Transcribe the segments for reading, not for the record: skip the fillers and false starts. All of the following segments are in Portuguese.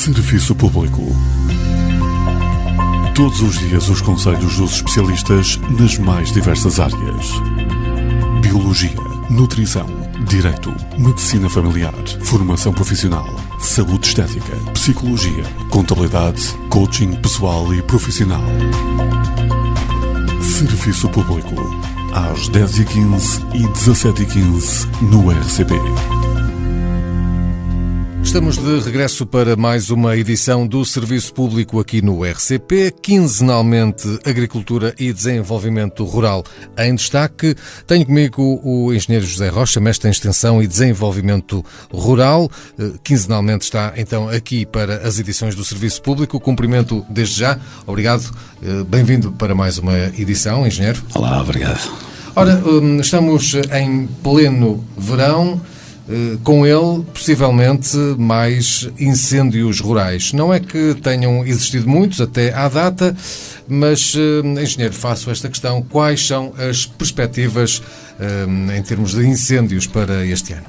Serviço Público. Todos os dias os conselhos dos especialistas nas mais diversas áreas. Biologia, nutrição, direito, medicina familiar, formação profissional, saúde estética, psicologia, contabilidade, coaching pessoal e profissional. Serviço Público. Às 10h15 e 17h15 no RCP. Estamos de regresso para mais uma edição do Serviço Público aqui no RCP, quinzenalmente Agricultura e Desenvolvimento Rural em destaque. Tenho comigo o engenheiro José Rocha, mestre em Extensão e Desenvolvimento Rural. Quinzenalmente está então aqui para as edições do Serviço Público. Cumprimento desde já. Obrigado. Bem-vindo para mais uma edição, engenheiro. Olá, obrigado. Ora, estamos em pleno verão. Com ele, possivelmente, mais incêndios rurais. Não é que tenham existido muitos até à data, mas, engenheiro, faço esta questão. Quais são as perspectivas em termos de incêndios para este ano?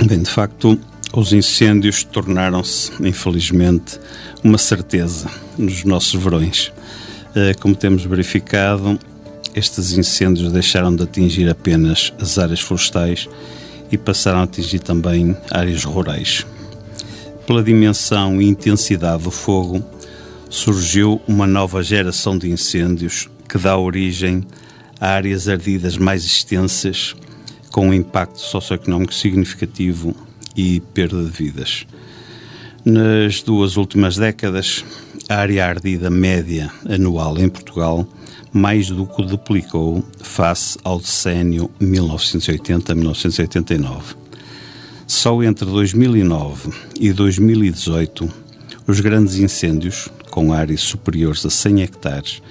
Bem, de facto, os incêndios tornaram-se, infelizmente, uma certeza nos nossos verões. Como temos verificado, estes incêndios deixaram de atingir apenas as áreas florestais e passaram a atingir também áreas rurais. Pela dimensão e intensidade do fogo, surgiu uma nova geração de incêndios que dá origem a áreas ardidas mais extensas, com um impacto socioeconómico significativo e perda de vidas. Nas duas últimas décadas, a área ardida média anual em Portugal mais do que duplicou face ao decénio 1980-1989. Só entre 2009 e 2018, os grandes incêndios, com áreas superiores a 100 hectares,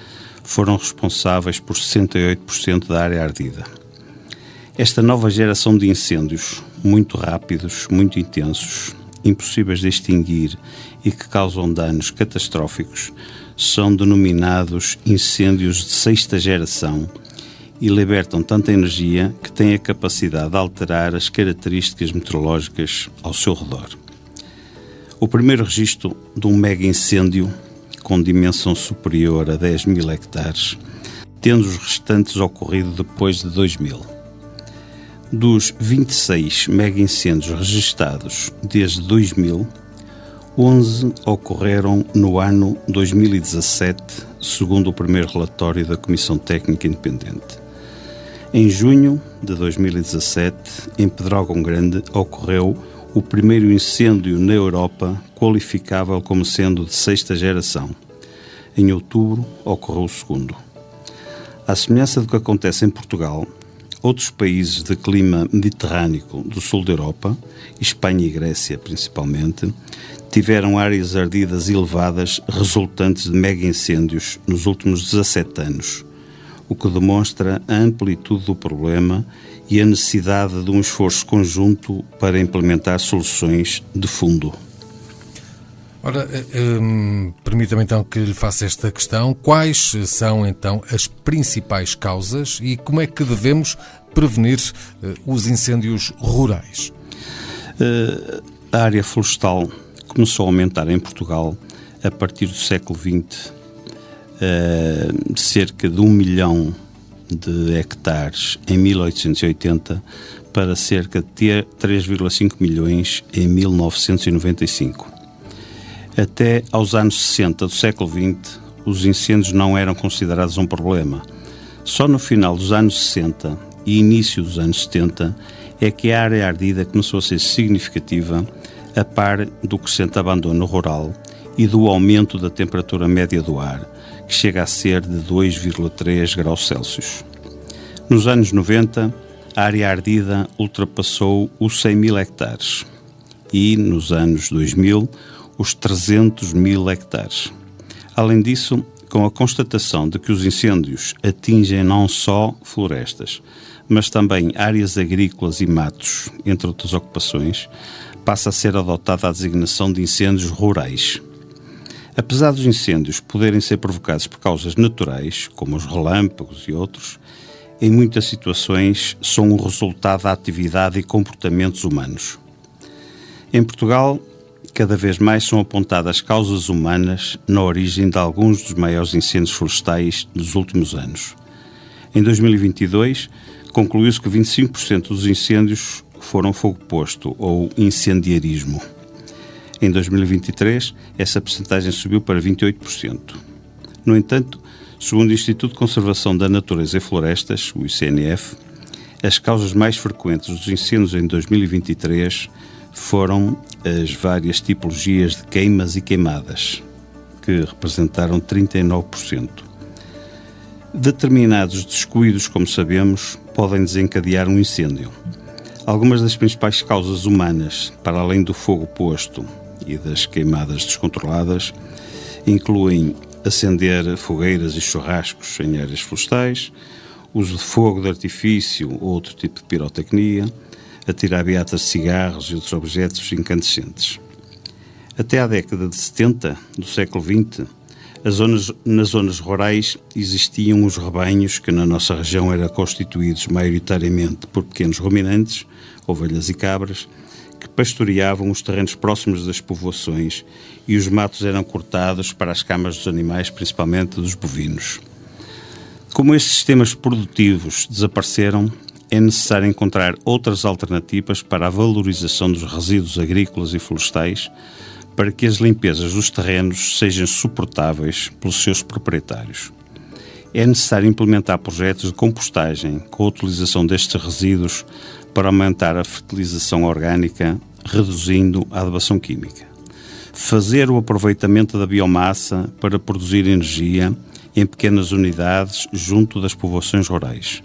foram responsáveis por 68% da área ardida. Esta nova geração de incêndios, muito rápidos, muito intensos, impossíveis de extinguir e que causam danos catastróficos, são denominados incêndios de sexta geração e libertam tanta energia que têm a capacidade de alterar as características meteorológicas ao seu redor. O primeiro registro de um mega incêndio com dimensão superior a 10.000 hectares, tendo os restantes ocorrido depois de 2000. Dos 26 mega incêndios registados desde 2000, 11 ocorreram no ano 2017, segundo o primeiro relatório da Comissão Técnica Independente. Em junho de 2017, em Pedrógão Grande, ocorreu o primeiro incêndio na Europa qualificável como sendo de sexta geração. Em outubro, ocorreu o segundo. À semelhança do que acontece em Portugal, outros países de clima mediterrâneo do sul da Europa, Espanha e Grécia principalmente, tiveram áreas ardidas elevadas resultantes de mega incêndios nos últimos 17 anos, o que demonstra a amplitude do problema e a necessidade de um esforço conjunto para implementar soluções de fundo. Ora, permita-me então que lhe faça esta questão. Quais são então as principais causas e como é que devemos prevenir os incêndios rurais? A área florestal começou a aumentar em Portugal a partir do século XX, cerca de 1 milhão de hectares em 1880 para cerca de 3,5 milhões em 1995. Até aos anos 60 do século XX, os incêndios não eram considerados um problema. Só no final dos anos 60 e início dos anos 70 é que a área ardida começou a ser significativa, a par do crescente abandono rural e do aumento da temperatura média do ar, que chega a ser de 2,3 graus Celsius. Nos anos 90, a área ardida ultrapassou os 100.000 hectares e, nos anos 2000, os 300.000 hectares. Além disso, com a constatação de que os incêndios atingem não só florestas, mas também áreas agrícolas e matos, entre outras ocupações, passa a ser adotada a designação de incêndios rurais. Apesar dos incêndios poderem ser provocados por causas naturais, como os relâmpagos e outros, em muitas situações são o resultado da atividade e comportamentos humanos. Em Portugal, cada vez mais são apontadas causas humanas na origem de alguns dos maiores incêndios florestais dos últimos anos. Em 2022, concluiu-se que 25% dos incêndios foram fogo posto ou incendiarismo. Em 2023, essa percentagem subiu para 28%. No entanto, segundo o Instituto de Conservação da Natureza e Florestas, o ICNF, as causas mais frequentes dos incêndios em 2023 foram as várias tipologias de queimas e queimadas, que representaram 39%. Determinados descuidos, como sabemos, podem desencadear um incêndio. Algumas das principais causas humanas, para além do fogo posto e das queimadas descontroladas, incluem acender fogueiras e churrascos em áreas florestais, uso de fogo de artifício ou outro tipo de pirotecnia, atirar beatas de cigarros e outros objetos incandescentes. Até à década de 70 do século XX, nas zonas rurais existiam os rebanhos que na nossa região eram constituídos maioritariamente por pequenos ruminantes, ovelhas e cabras, que pastoreavam os terrenos próximos das povoações e os matos eram cortados para as camas dos animais, principalmente dos bovinos. Como estes sistemas produtivos desapareceram, é necessário encontrar outras alternativas para a valorização dos resíduos agrícolas e florestais para que as limpezas dos terrenos sejam suportáveis pelos seus proprietários. É necessário implementar projetos de compostagem com a utilização destes resíduos para aumentar a fertilização orgânica, reduzindo a adubação química. Fazer o aproveitamento da biomassa para produzir energia em pequenas unidades junto das povoações rurais.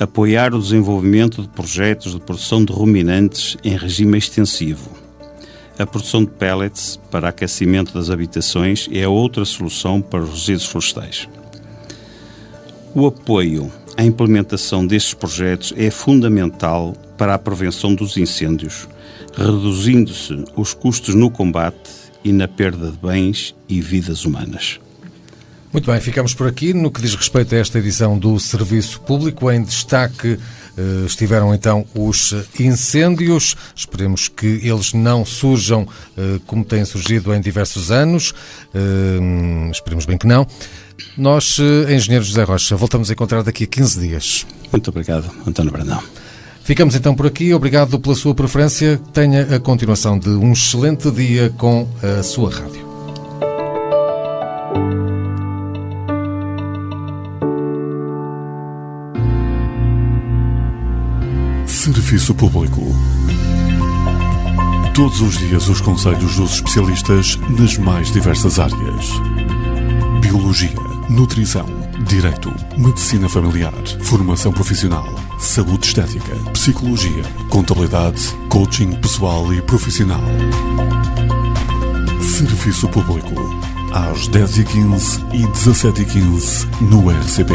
Apoiar o desenvolvimento de projetos de produção de ruminantes em regime extensivo. A produção de pellets para aquecimento das habitações é outra solução para os resíduos florestais. O apoio à implementação destes projetos é fundamental para a prevenção dos incêndios, reduzindo-se os custos no combate e na perda de bens e vidas humanas. Muito bem, ficamos por aqui. No que diz respeito a esta edição do Serviço Público, em destaque estiveram então os incêndios. Esperemos que eles não surjam como têm surgido em diversos anos. Esperemos bem que não. Nós, Engenheiro José Rocha, voltamos a encontrar daqui a 15 dias. Muito obrigado, António Brandão. Ficamos então por aqui. Obrigado pela sua preferência. Tenha a continuação de um excelente dia com a sua rádio. Serviço Público. Todos os dias os conselhos dos especialistas nas mais diversas áreas. Biologia, nutrição, direito, medicina familiar, formação profissional, saúde estética, psicologia, contabilidade, coaching pessoal e profissional. Serviço Público. Às 10h15 e 17h15 no RCP.